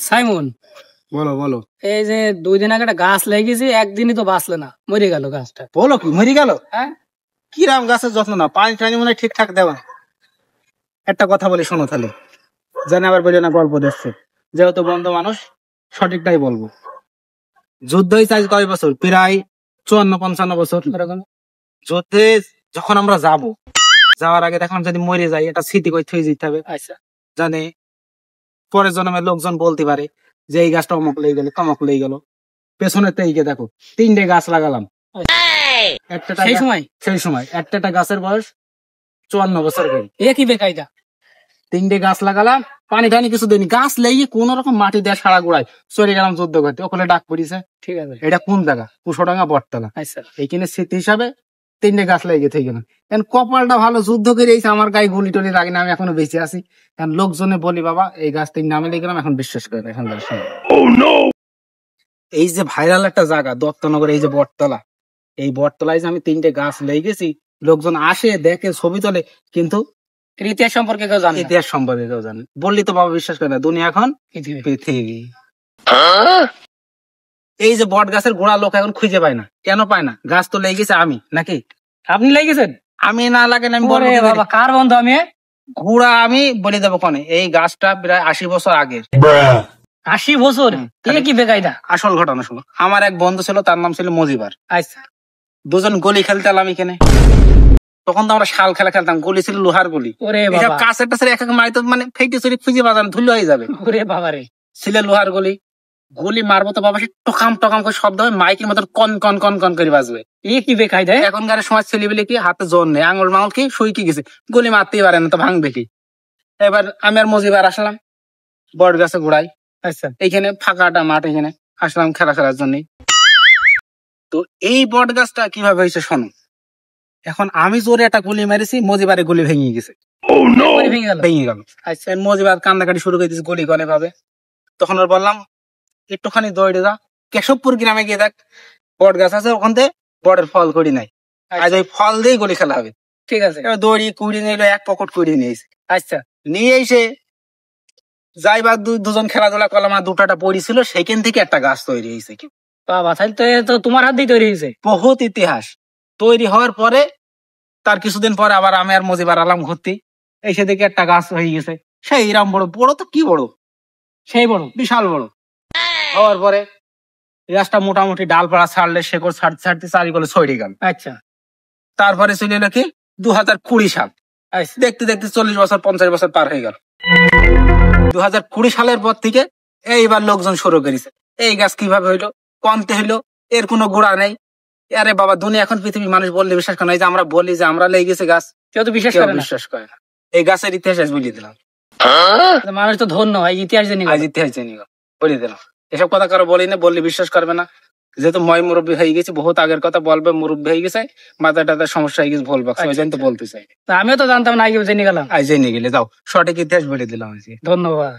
Simon, বলো বলো। এই যে 2 দিন আগে একটা গাছ লেগেছে, একদিনই তো বাঁচলো না, মরে গেল গাছটা। বলো কি মরে গেল? হ্যাঁ, কিরাম গাছের যত্ন না, পানি টানি মনে হয় ঠিকঠাক দেওয়া। একটা কথা বলি শোনো তাহলে, জানি আবার বলি না গল্প দেখছে, যেহেতু বন্ধু মানুষ সঠিকটাই বলবো। যুদ্ধ হয়েছে আজ কয় বছর, প্রায় 54-55 বছর। এরকম। যুদ্ধে যখন আমরা যাওয়ার আগে দেখলাম যদি মরে যাই এটা স্মৃতি করে থয়ে যেতে হবে, আচ্ছা, জানে পরের জন্মের লোকজন বলতে পারে যে এই গাছটা অমুক লেগে গেল তমক লেগে গেল। পেছনের থেকে দেখো 3টে গাছ লাগালাম সেই সময় একটা গাছের বয়স 54 বছর করে। এ কি বেকায়দা! 3টে গাছ লাগালাম, পানি টানি কিছু দিন, গাছ লেগে কোন রকম মাটি দেওয়া সারা গোড়ায় চলে গেলাম যুদ্ধ করতে। ওখানে ডাক পড়িছে, ঠিক আছে, এটা কোন জায়গা? কুশোডাঙ্গা বটতলা। আচ্ছা, এইখানে স্মৃতি হিসাবে 3টে গাছ লেগে থেকে গেলাম। এখন কপালটা ভালো, যুদ্ধ করে এসে আমার গায়ে গুলি টলি লাগে না, আমি এখনো বেঁচে আছি। এখন লোকজনে বলি বাবা এই গাছ 3 নামে লেগে গেলাম, এখন বিশ্বাস করে না। এখন এই যে ভাইরাল একটা জায়গা দত্তনগর, এই যে বটতলা, এই বটতলায় যে আমি 3টে গাছ লেগে গেছি, লোকজন আসে দেখে ছবি তোলে, কিন্তু ইতিহাস সম্পর্কে কেউ জানে না। ইতিহাস সম্পর্কে কেউ জানে। বললি তো বাবা বিশ্বাস করে না, দুনিয়া এখন পৃথিবী। এই যে বট গাছের গোড়া লোক এখন খুঁজে পায় না, কেন পায় না? গাছ তো লেগে গেছে আমি, নাকি আপনি লেগেছেন? আমি না লাগেন আমি বলবো ওরে কি করে? বাবা, কার বন্ধু আমি? ঘোড়া আমি বলে দেবো কনে, এই গাছটা প্রায় 80 বছর আগের। 80 বছর? এ কি বেকায়দা! আসল ঘটনা শোনো, আমার এক বন্ধু ছিল, তার নাম ছিল মজিবার। আচ্ছা, দুজন গলি খেলতে এলাম এখানে। তখন তো আমরা শাল খেলা খেলতাম, গলি ছিল লোহার গলি। ওরে এসব বাবা, কাছের টাছের এক এক মাইতো মানে ফেটে চুরি খুঁজে বাজানো ধুলো হয়ে যাবে। ওরে বাবা রে, ছিল লোহার গলি, গলি মারবো তো বাবা সে টকাম টকাম করে শব্দ হবে, মাইকের মতন কন কন কন কন করে বাজবে। এ কি বেকায়দা! এখনকার সময় ছেলেবেলে কি হাতে জোর নেই, আঙুল মাঙুল কি শুইকে গেছে, গলি মারতেই পারে না, তো ভাঙবে কি। এবার আমি আর মজিবার আসলাম বট গাছে গোড়াই, আচ্ছা, এইখানে ফাঁকাটা মাঠ, এখানে আসলাম খেলা খেলার জন্য। তো এই বট গাছটা কিভাবে হয়েছে শোনো। এখন আমি জোরে একটা গুলি মেরেছি, মজিবারে গুলি ভেঙে গেছে, ভেঙে গেল। আচ্ছা, মজিবার কান্দাকাটি শুরু করে দিয়েছে গুলি গলে ভাবে। তখন ওর বললাম একটুখানি দৌড়ে যা, কেশবপুর গ্রামে গিয়ে দেখ বট গাছ আছে, ওখান থেকে বটের ফল করি নাই, আজ ওই ফল দিয়েই গলি খেলা হবে। ঠিক আছে, এবার দড়ি কুড়ি নিয়ে এলো, এক পকেট কুড়ি নিয়েছে। আচ্ছা, নিয়ে এসে যাইবার দুজন খেলাধুলা করলাম, আর দুটাটা পড়ি ছিল, সেখান থেকে একটা গাছ তৈরি হয়েছে। বাবা, তাহলে তো এ তো তোমার হাত দিয়ে তৈরি হয়েছে। বহুত ইতিহাস। তৈরি হওয়ার পরে তার কিছুদিন পরে আবার আমি আর মজিবার আলাম ঘুরতে, এসে দেখে একটা গাছ হয়ে গেছে, সেই এরম বড়, বড় তো কি বড়, সেই বড়, বিশাল বড়। হওয়ার পরে গাছটা মোটামুটি ডালপাড়া ছাড়লে শেকড় ছাড়তে ছাড়তে চারিগুলো ছড়ে গেল। আচ্ছা, তারপরে চলে এলো কি 2020 সাল। আচ্ছা, দেখতে দেখতে 40 বছর 50 বছর পার হয়ে গেল। 2020 সালের পর থেকে এইবার লোকজন শুরু করেছে, এই গাছ কিভাবে হইলো, কমতে হইলো, এর কোনো গোড়া নেই। আরে বাবা, দুনিয়া এখন পৃথিবীর মানুষ বললে বিশ্বাস করে না। এই যে আমরা বলি যে আমরা লেগে গেছে গাছ, কেউ তো বিশ্বাস কেউ করে না। বিশ্বাস করে না। এই গাছের ইতিহাস আজ বলিয়ে দিলাম। মানুষ তো ধন্য হয়, ইতিহাস জেনে গেল। আজ ইতিহাস জেনে গেল, বলিয়ে দিলাম। এসব কথা কারো বলি না, বললে বিশ্বাস করবে না। যেহেতু ময় মুরব্বী হয়ে গেছে, বহুত আগের কথা বলবে, মুরব্বী হয়ে গেছে, মাথা টাথা সমস্যা হয়ে গেছে, বলবো ওই জন্য তো বলতে চাই। তা আমিও তো জানতাম না, আগে জেনে গেলাম। আজ জেনে গেলে যাও, সঠিক ইতিহাস বলে দিলাম আজকে। ধন্যবাদ।